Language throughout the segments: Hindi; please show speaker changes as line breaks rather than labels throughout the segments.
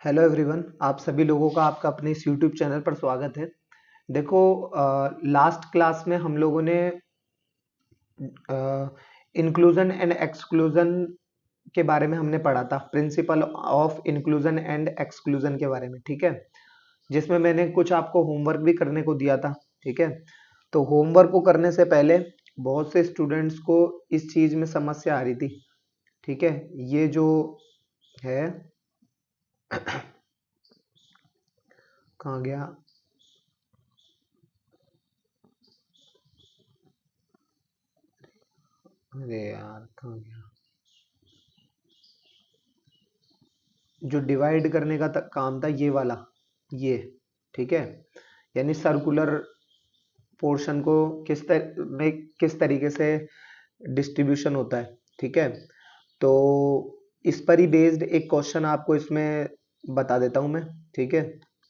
हेलो एवरीवन, आप सभी लोगों का आपका अपने इस यूट्यूब चैनल पर स्वागत है। देखो, लास्ट क्लास में हम लोगों ने इंक्लूजन एंड एक्सक्लूजन के बारे में हमने पढ़ा था, principle of inclusion and exclusion के बारे में, ठीक है। जिसमें मैंने कुछ आपको होमवर्क भी करने को दिया था, ठीक है। तो होमवर्क को करने से पहले बहुत से स्टूडेंट्स को इस चीज में समस्या आ रही थी, ठीक है। ये जो है कहाँ गया, अरे यार कहाँ गया, जो डिवाइड करने का काम था ये वाला, ये, ठीक है। यानी सर्कुलर पोर्शन को किस तरीके से डिस्ट्रीब्यूशन होता है, ठीक है। तो इस पर ही बेस्ड एक क्वेश्चन आपको इसमें बता देता हूं मैं, ठीक है,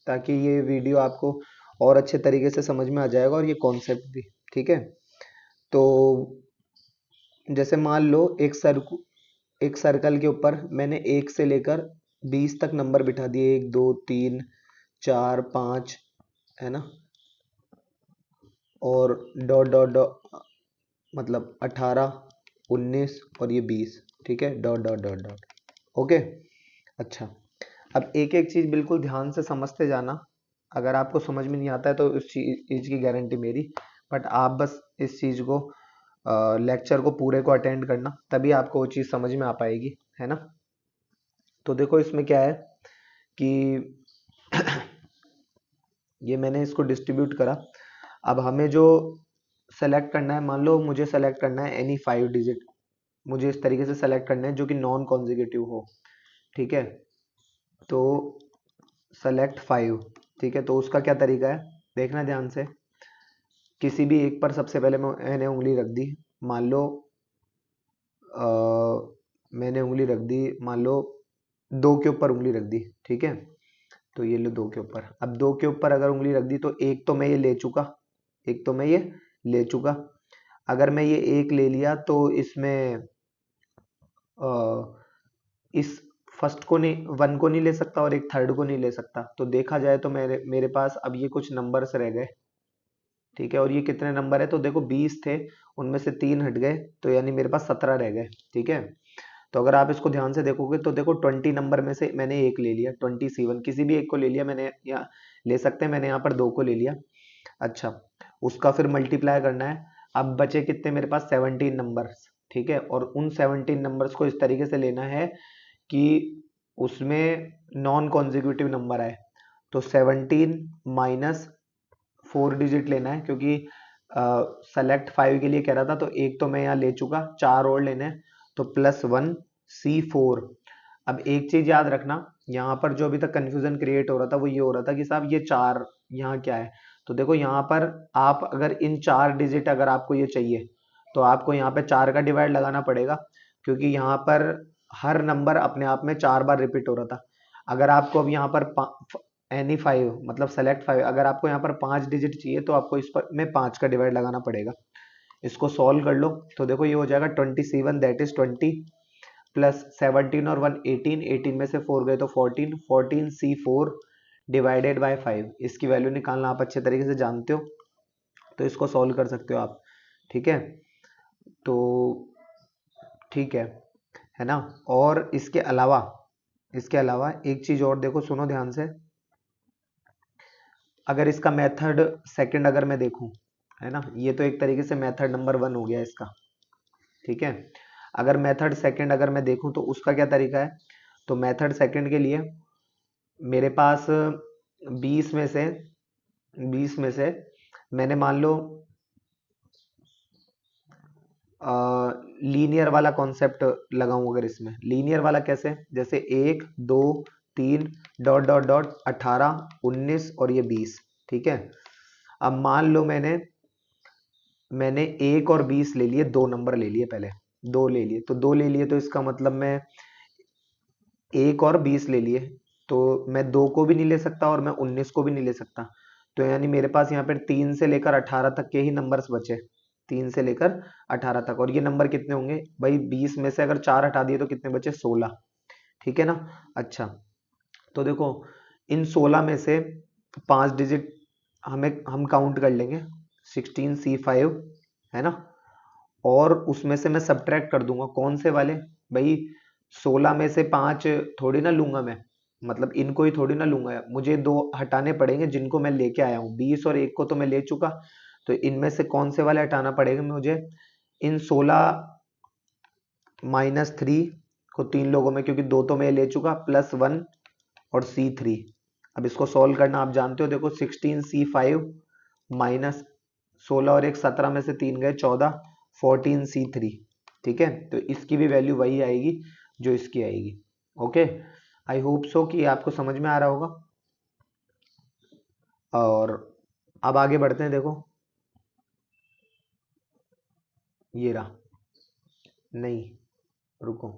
ताकि ये वीडियो आपको और अच्छे तरीके से समझ में आ जाएगा और ये कॉन्सेप्ट भी, ठीक है। तो जैसे मान लो एक सर्कल के ऊपर मैंने 1 से लेकर 20 तक नंबर बिठा दिए, 1 2 3 4 5, है ना। और डॉट डॉट डॉट, मतलब 18 19 और ये 20, ठीक है, dot dot dot dot. Okay. अच्छा, अब एक एक चीज बिल्कुल ध्यान से समझते जाना। अगर आपको समझ में नहीं आता है तो उस चीज की गारंटी मेरी, बट आप बस इस चीज को, लेक्चर को पूरे को अटेंड करना, तभी आपको वो चीज समझ में आ पाएगी, है ना। तो देखो इसमें क्या है कि ये मैंने इसको डिस्ट्रीब्यूट करा। अब हमें जो सेलेक्ट करना है, मान लो मुझे सेलेक्ट करना है एनी 5 डिजिट, मुझे इस तरीके से सेलेक्ट करना है जो कि नॉन कॉन्जिक्यूटिव हो, ठीक है। तो सेलेक्ट 5, ठीक है। तो उसका क्या तरीका है, देखना ध्यान से। किसी भी एक पर सबसे पहले मैंने उंगली रख दी, मान लो अ, मैंने उंगली रख दी, मान लो 2 के ऊपर उंगली रख दी, ठीक है। तो ये लो 2 के ऊपर, अब 2 के ऊपर अगर उंगली रख दी तो एक तो मैं ये ले चुका, एक तो मैं ये ले चुका। अगर मैं ये एक ले लिया तो इसमें इस फर्स्ट को नहीं, 1 को नहीं ले सकता और एक थर्ड को नहीं ले सकता। तो देखा जाए तो मेरे मेरे पास अब ये कुछ नंबर्स रह गए, ठीक है। और ये कितने नंबर है, तो देखो 20 थे, उनमें से 3 हट गए, तो यानी मेरे पास 17 रह गए, ठीक है। तो अगर आप इसको ध्यान से देखोगे तो देखो 20 नंबर में से मैंने एक ले लिया, 27, किसी भी एक को ले लिया मैंने, या ले सकते हैं, मैंने यहाँ पर 2 को ले लिया। अच्छा, उसका फिर मल्टीप्लाई करना है। अब बचे कितने मेरे पास, 17 नंबर्स, ठीक है। और उन 17 नंबर्स को इस तरीके से लेना है कि उसमें नॉन कॉन्जिक्यूटिव नंबर आए। तो 17 माइनस 4 डिजिट लेना है, क्योंकि सेलेक्ट 5 के लिए कह रहा था, तो एक तो मैं यहाँ ले चुका, 4 और लेने हैं, तो +1 C4। अब एक चीज याद रखना, यहाँ पर जो अभी तक कंफ्यूजन क्रिएट हो रहा था वो ये हो रहा था कि साहब ये 4 यहाँ क्या है। तो देखो यहाँ पर आप अगर इन 4 डिजिट अगर आपको ये चाहिए, तो आपको यहाँ पे 4 का डिवाइड लगाना पड़ेगा, क्योंकि यहाँ पर हर नंबर अपने आप में 4 बार रिपीट हो रहा था। अगर आपको अब यहाँ पर एनी 5 मतलब सेलेक्ट 5, अगर आपको यहाँ पर 5 डिजिट चाहिए तो आपको इस पर में 5 का डिवाइड लगाना पड़ेगा। इसको सॉल्व कर लो तो देखो ये हो जाएगा 27, दैट इज 20, प्लस 17 और 1 18, 18 में से 4 गए तो 14, 14 C4 डिवाइडेड बाय 5। इसकी वैल्यू निकालना आप अच्छे तरीके से जानते हो, तो इसको सॉल्व कर सकते हो आप, ठीक है। तो ठीक है ना। और इसके अलावा एक चीज और देखो, सुनो ध्यान से। अगर इसका मेथड सेकंड अगर मैं देखूं, है ना, ये तो एक तरीके से मेथड नंबर 1 हो गया इसका, ठीक है। अगर मेथड सेकंड अगर मैं देखूं तो उसका क्या तरीका है, तो मेथड सेकंड के लिए मेरे पास 20 में से 20 में से मैंने मान लो लीनियर वाला कॉन्सेप्ट लगाऊं। अगर इसमें लीनियर वाला कैसे, जैसे 1 2 3 डॉट डॉट डॉट 18 19 और ये 20, ठीक है। अब मान लो मैंने 1 और 20 ले लिए, 2 नंबर ले लिए, पहले 2 ले लिए, तो 2 ले लिए तो इसका मतलब मैं 1 और 20 ले लिए, तो मैं 2 को भी नहीं ले सकता और मैं 19 को भी नहीं ले सकता। तो यानी मेरे पास यहाँ पर 3 से लेकर 18 तक के ही नंबर्स बचे, 3 से लेकर 18 तक। और ये नंबर कितने होंगे भाई, 20 में से अगर 4 हटा दिए तो कितने बचे, 16, ठीक है ना। अच्छा, तो देखो इन 16 में से 5 डिजिट हम काउंट कर लेंगे, 16C5 है ना, और उसमें से मैं सब्ट्रैक्ट कर दूंगा कौन से वाले, भाई 16 में से 5 थोड़ी ना लूंगा मैं, मतलब इनको ही थोड़ी ना लूंगा, मुझे दो हटाने पड़ेंगे जिनको मैं लेके आया हूँ, 20 और 1 को तो मैं ले चुका, तो इनमें से कौन से वाले हटाना पड़ेगा मुझे, इन 16 माइनस 3 को 3 लोगों में, क्योंकि 2 तो मैं ले चुका, +1 और C3। अब इसको सॉल्व करना आप जानते हो, देखो 16C5 माइनस 16 और 1 17 में से 3 गए 14, 14C3, ठीक है, तो इसकी भी वैल्यू वही आएगी जो इसकी आएगी। ओके, आई होप सो कि आपको समझ में आ रहा होगा। और अब आगे बढ़ते हैं, देखो ये रहा, नहीं रुको,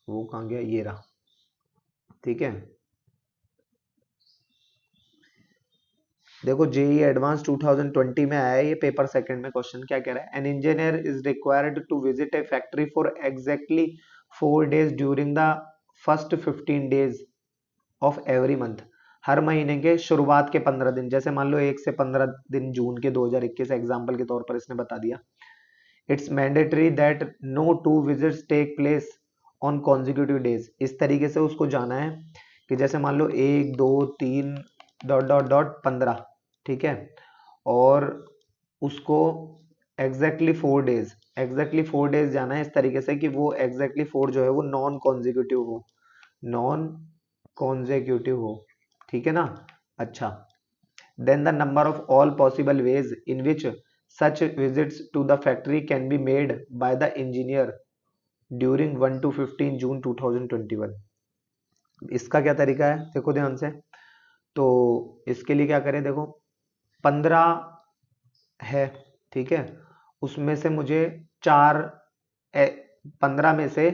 वो कहाँ गया, ये रहा, ठीक है। देखो जेई एडवांस 2020 में आया है ये पेपर, सेकंड में क्वेश्चन क्या कह रहा है, an engineer is required to visit a factory for exactly 4 days during the first 15 days of every month. हर महीने के शुरुआत के 15 दिन, जैसे मान लो 1 से 15 दिन जून के 2021 एग्जाम्पल के तौर पर इसने बता दिया। It's mandatory that no two visits take place on consecutive days. इस तरीके से उसको जाना है कि जैसे मान लो 1 2 3 डॉट डॉट डॉट 15, ठीक है, और उसको एग्जैक्टली 4 डेज जाना है, इस तरीके से कि वो एग्जैक्टली 4 जो है वो नॉन कॉन्जिक्यूटिव हो, नॉन कॉन्जिक्यूटिव हो, ठीक है ना। अच्छा, then the number of all possible ways in which such visits to the factory can be made by the engineer during 1 to 15 June 2021। इसका क्या तरीका है, देखो ध्यान से, तो इसके लिए क्या करें, देखो 15 है, ठीक है, उसमें से मुझे 4 15 में से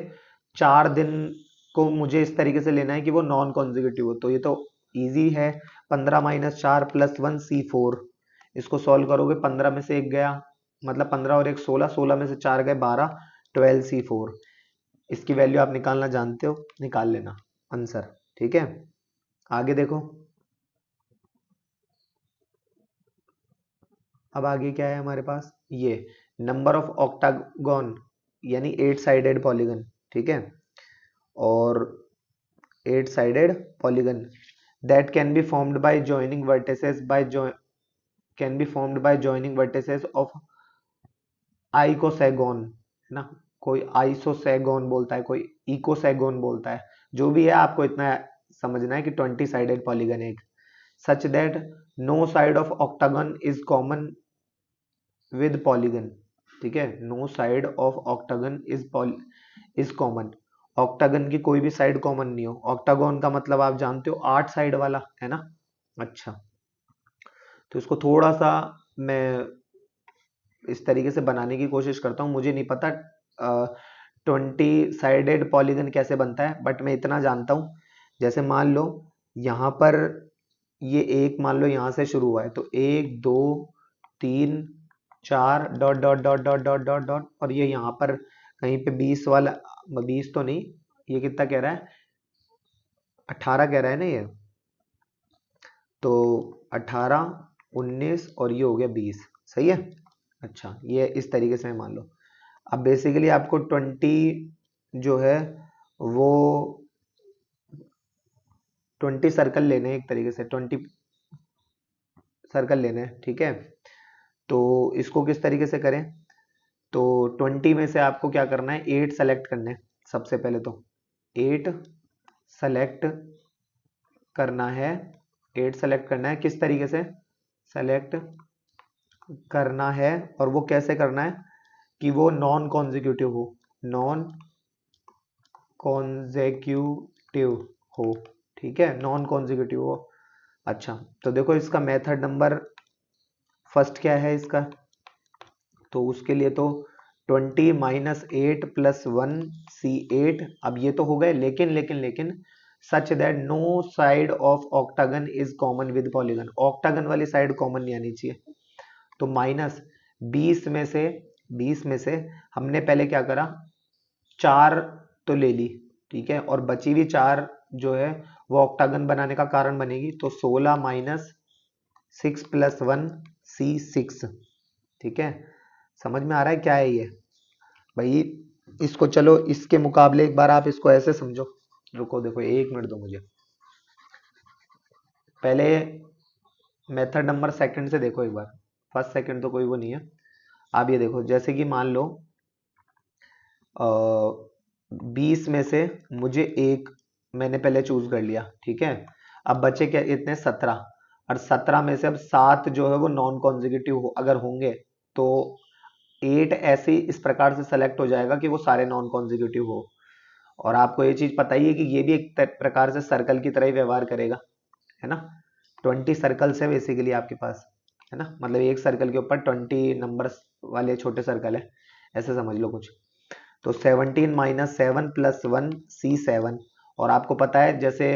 4 दिन को मुझे इस तरीके से लेना है कि वो नॉन कॉन्जिक्यूटिव हो, तो ये तो इजी है, 15 माइनस 4 +1 C4। इसको सॉल्व करोगे, 15 में से 1 गया, मतलब 15 और 1 16, 16 में से 4 गए 12, 12 C4। इसकी वैल्यू आप निकालना जानते हो, निकाल लेना आंसर, ठीक है। आगे देखो, अब आगे क्या है हमारे पास, ये नंबर ऑफ ऑक्टागन यानी 8 साइडेड पॉलीगन, ठीक है, और 8 sided polygon that can be formed by joining vertices can be formed by joining vertices of आइकोसेगोन, है ना, कोई आइसोसेगोन बोलता है, कोई इकोसेगोन बोलता है, जो भी है आपको इतना समझना है कि 20 साइडेड पॉलीगन है, such that no side of octagon is common with polygon, ठीक है, no side of octagon is common, octagon की कोई भी साइड कॉमन नहीं हो, ऑक्टागोन का मतलब आप जानते हो 8 साइड वाला, है ना। अच्छा, तो इसको थोड़ा सा मैं इस तरीके से बनाने की कोशिश करता हूँ, मुझे नहीं पता 20 साइडेड पॉलीगन कैसे बनता है, बट मैं इतना जानता हूँ, जैसे मान लो यहाँ पर ये एक, मान लो यहाँ से शुरू हुआ है, तो 1 2 3 4 dot dot dot dot dot dot dot, और ये यहाँ पर कहीं पे 20 वाला, 20 तो नहीं, ये कितना कह रहा है, 18 कह रहा है ना ये, तो 18 19 और ये हो गया 20, सही है। अच्छा, ये इस तरीके से मान लो, अब बेसिकली आपको 20 जो है वो 20 सर्कल लेने हैं, एक तरीके से 20 सर्कल लेने हैं, ठीक है, तो इसको किस तरीके से करें, तो 20 में से आपको क्या करना है, 8 सेलेक्ट करने हैं, सबसे पहले तो 8 सेलेक्ट करना है, 8 सेलेक्ट करना है, किस तरीके से सेलेक्ट करना है, और वो कैसे करना है कि वो नॉन कॉन्जिक्यूटिव हो, नॉन कॉन्जिक्यूटिव हो, ठीक है, नॉन कॉन्जिक्यूटिव हो। अच्छा, तो देखो इसका मेथड नंबर फर्स्ट क्या है इसका, तो उसके लिए तो 20 माइनस 8 +1 C8, अब ये तो हो गए, लेकिन such that no side of octagon is common with polygon, octagon वाली साइड कॉमन नहीं आनी चाहिए, तो माइनस 20 में से हमने पहले क्या करा, 4 तो ले ली, ठीक है, और बची हुई 4 जो है वो ऑक्टागन बनाने का कारण बनेगी, तो 16 माइनस 6 प्लस 1 C6। ठीक है, समझ में आ रहा है क्या है ये भाई? इसको चलो इसके मुकाबले एक बार आप इसको ऐसे समझो। रुको, देखो 1 मिनट दो मुझे। पहले मेथड नंबर सेकंड से देखो एक बार। फर्स्ट सेकंड तो कोई वो नहीं है। आप ये देखो, जैसे कि मान लो 20 में से मुझे एक मैंने पहले चूज कर लिया, ठीक है। अब बचे क्या इतने 17, और 17 में से अब 7 जो है वो नॉन कॉन्जिक्यूटिव अगर होंगे तो 8 ऐसे इस प्रकार से सेलेक्ट हो जाएगा कि वो सारे नॉन कॉन्जिक्यूटिव हो। और आपको ये चीज पता ही है कि ये भी एक प्रकार से सर्कल की तरह ही व्यवहार करेगा, है ना। 20 सर्कल्स है बेसिकली आपके पास, है ना, मतलब एक सर्कल के ऊपर 20 नंबर्स वाले छोटे सर्कल है, ऐसे समझ लो कुछ। तो 17 माइनस 7 प्लस 1 C7। और आपको पता है जैसे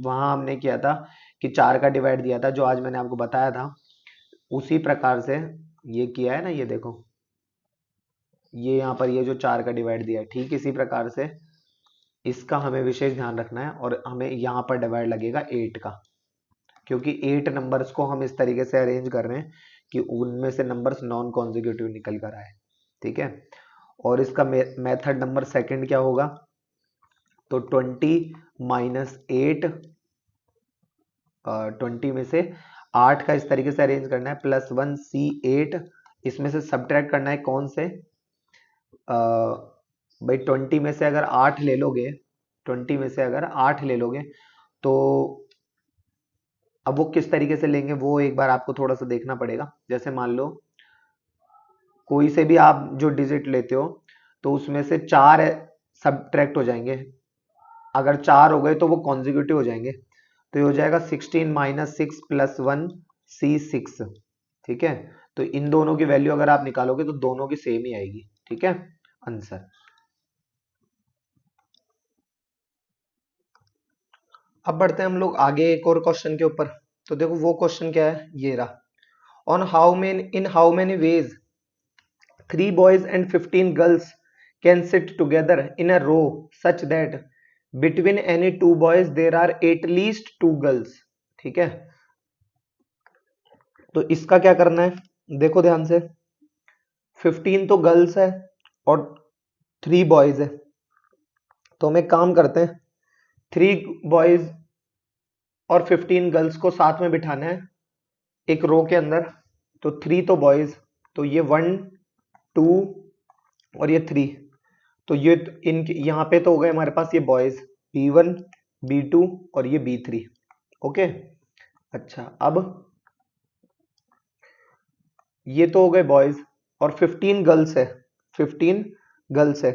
वहां हमने किया था कि 4 का डिवाइड दिया था, जो आज मैंने आपको बताया था, उसी प्रकार से ये किया है ना। ये देखो, ये यहाँ पर ये जो 4 का डिवाइड दिया है, ठीक इसी प्रकार से इसका हमें विशेष ध्यान रखना है। और हमें यहाँ पर डिवाइड लगेगा 8 का, क्योंकि 8 नंबर्स को हम इस तरीके से अरेंज कर रहे हैं कि उनमें से नंबर्स नॉन कॉन्जिक्यूटिव निकल कर आए। ठीक है, और इसका मेथड नंबर सेकंड क्या होगा? तो 20 माइनस 8, 20 में से 8 का इस तरीके से अरेंज करना है, प्लस 1 C8, इसमें से सब्ट्रैक्ट करना है कौन से? भाई 20 में से अगर 8 ले लोगे, 20 में से अगर 8 ले लोगे तो अब वो किस तरीके से लेंगे वो एक बार आपको थोड़ा सा देखना पड़ेगा। जैसे मान लो कोई से भी आप जो डिजिट लेते हो तो उसमें से 4 सब्ट्रैक्ट हो जाएंगे, अगर 4 हो गए तो वो कॉन्जिक्यूटिव हो जाएंगे। तो ये हो जाएगा 16 माइनस 6 प्लस 1 C6। ठीक है, तो इन दोनों की वैल्यू अगर आप निकालोगे तो दोनों की सेम ही आएगी। ठीक है, आंसर। अब बढ़ते हैं हम लोग आगे एक और क्वेश्चन के ऊपर। तो देखो वो क्वेश्चन क्या है, ये रहा। On how many in how many ways 3 boys and 15 girls can sit together in a row such that between any 2 boys there are at least 2 girls। ठीक है, तो इसका क्या करना है, देखो ध्यान से। 15 तो गर्ल्स है और 3 बॉयज है, तो हम एक काम करते हैं, 3 बॉयज और 15 गर्ल्स को साथ में बिठाना है एक रो के अंदर। तो 3 तो बॉयज, तो ये 1 2 और ये 3, तो ये इन यहाँ पे तो हो गए हमारे पास ये बॉयज B1 B2 और ये B3। ओके, अच्छा अब ये तो हो गए बॉयज और 15 गर्ल्स है, 15 गर्ल्स है,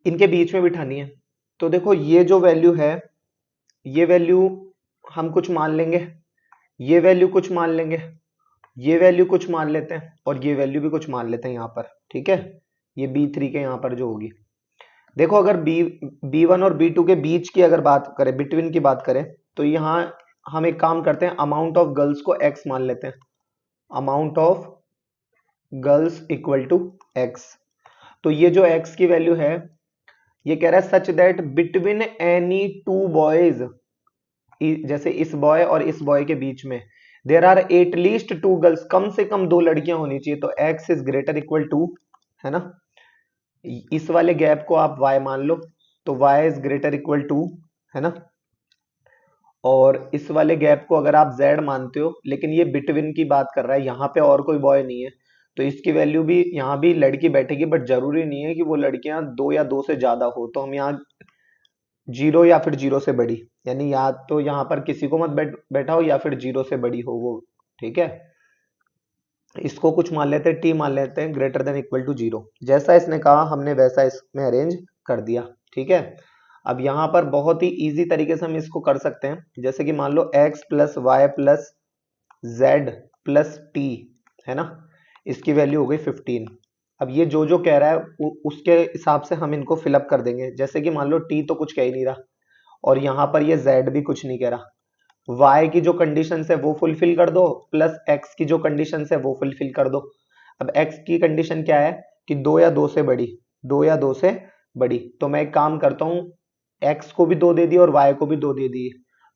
इनके बीच में बिठानी है। तो देखो ये जो वैल्यू है, ये वैल्यू हम कुछ मान लेंगे, ये वैल्यू कुछ मान लेंगे, ये वैल्यू कुछ मान लेते हैं और ये वैल्यू भी कुछ मान लेते हैं यहाँ पर। ठीक है, ये B3 के यहाँ पर जो होगी, देखो अगर B1 और B2 के बीच की अगर बात करें, बिटवीन की बात करें, तो यहाँ हम एक काम करते हैं, अमाउंट ऑफ गर्ल्स को x मान लेते हैं। Amount of girls equal to x। तो ये जो x की वैल्यू है, ये कह रहा है such that between any 2 boys, जैसे इस बॉय और इस बॉय के बीच में देर आर एटलीस्ट 2 गर्ल्स, कम से कम 2 लड़कियां होनी चाहिए। तो x is greater equal to, है ना, इस वाले गैप को आप y मान लो, तो y is greater equal to, है ना, और इस वाले गैप को अगर आप z मानते हो, लेकिन ये बिटवीन की बात कर रहा है, यहाँ पे और कोई बॉय नहीं है, तो इसकी वैल्यू भी यहाँ भी लड़की बैठेगी, बट जरूरी नहीं है कि वो लड़कियां 2 या 2 से ज्यादा हो। तो हम यहाँ 0 या फिर 0 से बड़ी, यानी या तो यहाँ पर किसी को मत बैठाओ या फिर 0 से बड़ी हो वो। ठीक है, इसको कुछ मान लेते हैं, t मान लेते हैं ग्रेटर देन इक्वल टू 0। जैसा इसने कहा हमने वैसा इसमें अरेंज कर दिया। ठीक है, अब यहाँ पर बहुत ही इजी तरीके से हम इसको कर सकते हैं, जैसे कि मान लो x plus y plus z plus t, है ना, इसकी वैल्यू हो गई 15। अब ये जो जो कह रहा है उसके हिसाब से हम इनको फिलअप कर देंगे। जैसे कि मान लो t तो कुछ कह ही नहीं रहा और यहाँ पर ये z भी कुछ नहीं कह रहा, y की जो कंडीशन है वो फुलफिल कर दो, प्लस x की जो कंडीशन है वो फुलफिल कर दो। अब x की कंडीशन क्या है कि 2 या 2 से बड़ी, 2 या 2 से बड़ी। तो मैं एक काम करता हूँ, x को भी 2 दे दिए और y को भी 2 दे दिए,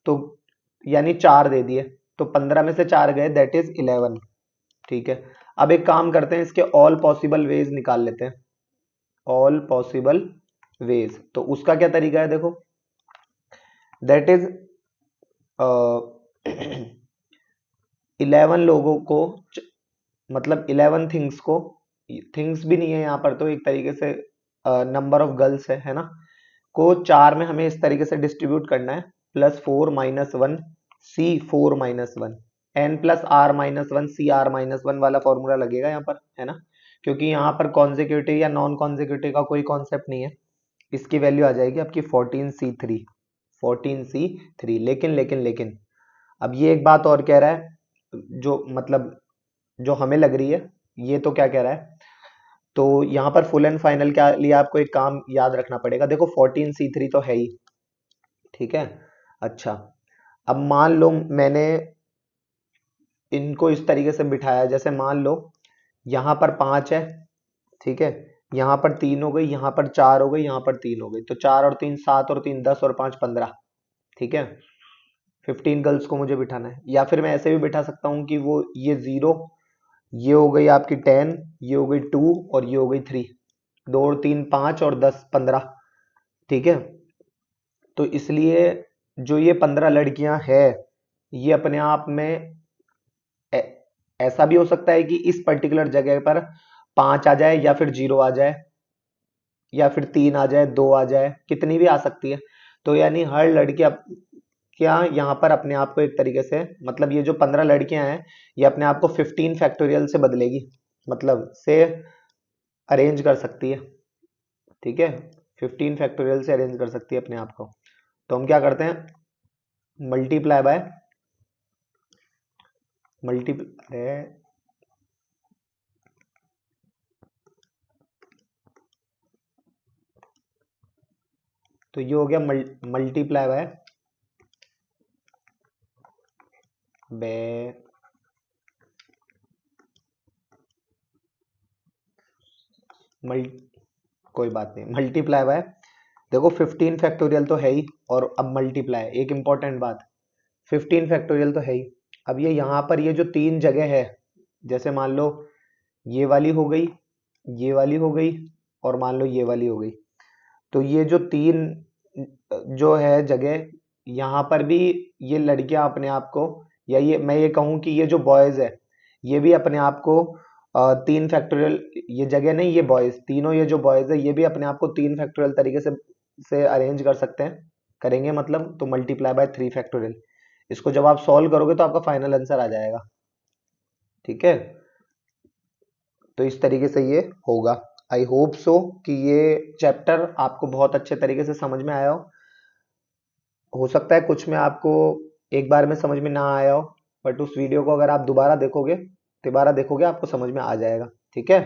तो यानी 4 दे दिए, तो 15 में से 4 गए, दैट इज 11। ठीक है, अब एक काम करते हैं, इसके ऑल पॉसिबल वेज निकाल लेते हैं। ऑल पॉसिबल वेज, तो उसका क्या तरीका है, देखो दैट इज 11 लोगों को, मतलब 11 थिंग्स को, थिंग्स भी नहीं है यहाँ पर, तो एक तरीके से नंबर ऑफ गर्ल्स है ना, को 4 में हमें इस तरीके से डिस्ट्रीब्यूट करना है, +4 - 1 C4 - 1 n+r-1 CR-1 वाला फॉर्मूला लगेगा यहाँ पर, है ना, क्योंकि यहाँ पर कॉन्जिक्यूटिव या नॉन कॉन्जिक्यूटिव का कोई कॉन्सेप्ट नहीं है। इसकी वैल्यू आ जाएगी आपकी 14C3, 14C3। लेकिन अब ये एक बात और कह रहा है, जो मतलब जो हमें लग रही है, ये तो क्या कह रहा है, तो यहाँ पर फुल एंड फाइनल के लिए आपको एक काम याद रखना पड़ेगा। देखो 14C3 तो है ही, ठीक है। अच्छा, अब मान लो मैंने इनको इस तरीके से बिठाया, जैसे मान लो यहाँ पर 5 है, ठीक है, यहाँ पर 3 हो गई, यहाँ पर 4 हो गई, यहाँ पर 3 हो गई, तो 4 और 3 7 और 3 10 और 5 15, ठीक है। 15 गर्ल्स को मुझे बिठाना है, या फिर मैं ऐसे भी बिठा सकता हूँ कि वो ये 0, ये हो गई आपकी 10, ये हो गई 2 और ये हो गई 3, 2 और 3 5 और 10 15, ठीक है। तो इसलिए जो ये 15 लड़कियां हैं, ये अपने आप में ऐसा भी हो सकता है कि इस पर्टिकुलर जगह पर 5 आ जाए, या फिर 0 आ जाए, या फिर 3 आ जाए, 2 आ जाए, कितनी भी आ सकती है। तो यानी हर लड़की क्या यहाँ पर अपने आप को एक तरीके से, मतलब ये जो 15 लड़कियां हैं, ये अपने आप को 15 फैक्टोरियल से बदलेगी, मतलब से अरेंज कर सकती है, ठीक है। 15 फैक्टोरियल से अरेंज कर सकती है अपने आप को। तो हम क्या करते हैं, मल्टीप्लाई बाय अरे तो ये हो गया मल्टीप्लाई बाय मल्टी, कोई बात नहीं, मल्टीप्लाई बाय, देखो 15 फैक्टोरियल तो है ही, और अब मल्टीप्लाई, एक इंपॉर्टेंट बात, 15 फैक्टोरियल तो है ही। अब ये यहाँ पर ये जो 3 जगह है, जैसे मान लो ये वाली हो गई, ये वाली हो गई, और मान लो ये वाली हो गई, तो ये जो 3 जो है जगह, यहाँ पर भी ये लड़कियां अपने आप को, या ये मैं ये कहूँ कि ये जो बॉयज है, ये भी अपने आप को 3 फैक्टोरियल, ये जगह नहीं, ये बॉयज तीनों, ये जो बॉयज है ये भी अपने आप को 3 फैक्टोरियल तरीके से अरेंज कर सकते हैं, करेंगे मतलब, तो मल्टीप्लाई बाय 3 फैक्टोरियल। इसको जब आप सॉल्व करोगे तो आपका फाइनल आंसर आ जाएगा, ठीक है। तो इस तरीके से ये होगा। आई होप सो कि ये चैप्टर आपको बहुत अच्छे तरीके से समझ में आया हो सकता है कुछ में आपको एक बार में समझ में ना आया हो, बट उस वीडियो को अगर आप दोबारा देखोगे आपको समझ में आ जाएगा, ठीक है।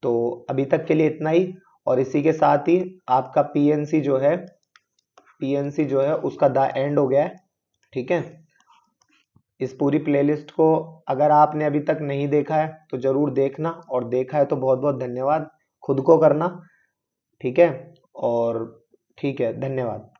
तो अभी तक के लिए इतना ही, और इसी के साथ ही आपका पीएनसी जो है उसका द एंड हो गया है, ठीक है। इस पूरी प्लेलिस्ट को अगर आपने अभी तक नहीं देखा है तो जरूर देखना, और देखा है तो बहुत बहुत धन्यवाद, खुद को करना, ठीक है। और ठीक है, धन्यवाद।